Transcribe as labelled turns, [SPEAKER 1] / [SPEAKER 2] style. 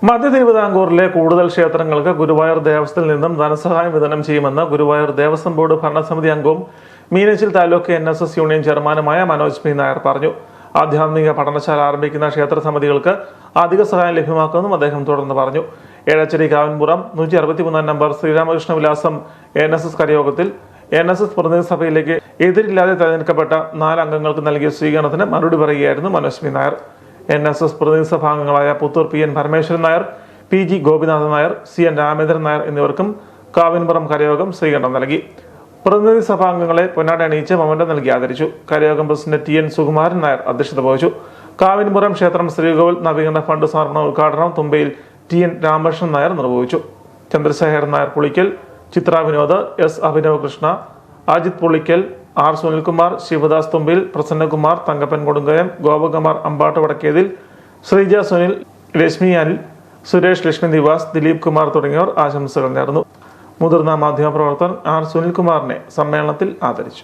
[SPEAKER 1] മധ്യ തിരുവിതാംകൂറിലെ കൂടുതൽ ക്ഷേത്രങ്ങൾക്ക് ഗുരുവായൂർ ദേവസ്ഥത്തിൽ നിന്നും ധനസഹായം വിതരണം ചെയ്യുമെന്ന് ഗുരുവായൂർ ദേവസ്വം ബോർഡ് ഭരണസമിതി അംഗവും മീനച്ചിൽ താലൂക്ക് NSS യൂണിയൻ ചെയർമാനുമായ മനോജ് പി നായർ പറഞ്ഞു. ആധ്യാത്മിക പഠനശാല ആരംഭിക്കുന്ന ക്ഷേത്ര സമിതികൾക്ക് അധിക സഹായം ലഭ്യമാക്കുമെന്നും അദ്ദേഹം തുടർന്ന് പറഞ്ഞു. ഏഴച്ചേരി കാവൻപുറം 163 നമ്പർ ശ്രീരാമകൃഷ്ണ വിലാസം NSS കരയോഗത്തിൽ NSS പ്രതിനിധി സഭയിലേക്ക് എതിരില്ലാതെ തെരഞ്ഞെടുക്കപ്പെട്ട 4 അംഗങ്ങൾക്ക് നൽകിയ സ്വീകരണത്തിന് മറുപടി പറയുകയായിരുന്നു മനോജ് പി നായർ. NSS പ്രതിനിധി സഭാംഗങ്ങളായ Puthur PN Parameswaran Nair, PG Gopinathan Nair, CN Ramendran Nair എന്നിവർക്കും കാവിൻപുറം കരയോഗം സ്വീകരണം നൽകി. പ്രതിനിധി സഭാംഗങ്ങളെ പൊന്നാട അണിയിച്ച് മൊമെന്റോ നൽകി ആദരിച്ചു. കരയോഗം പ്രസിഡന്റ് TN സുകുമാരൻ നായർ അധ്യക്ഷത വഹിച്ചു. കാവിൻപുറം ക്ഷേത്രം ശ്രീകോവിൽ നവീകരണ ഫണ്ട് സമർപ്പണ ഉദ്ഘാടനം തുമ്പയിൽ TN രാമകൃഷ്ണൻ നായർ നിർവഹിച്ചു. ചന്ദ്രശേഖരൻ നായർ പുളിക്കൽ, ചിത്ര വിനോദ്, S അഭിനവ് കൃഷ്ണ, അജിത് പുളിക്കൽ, R സുനിൽകുമാർ, ശിവദാസ് തുമ്പിൽ, പ്രസന്നകുമാർ, തങ്കപ്പൻ കൊടുങ്കയം, ഗോപകുമാർ അമ്പാട്ട് വടക്കേതിൽ, ശ്രീജ സുനിൽ, രശ്മി അനിൽ, സുരേഷ് ലക്ഷ്മി നിവാസ്, ദിലീപ് കുമാർ തുടങ്ങിയവർ ആശംസകൾ നേർന്നു. മുതിർന്ന മാധ്യമപ്രവർത്തകൻ R സുനിൽകുമാറിനെ സമ്മേളനത്തിൽ ആദരിച്ചു.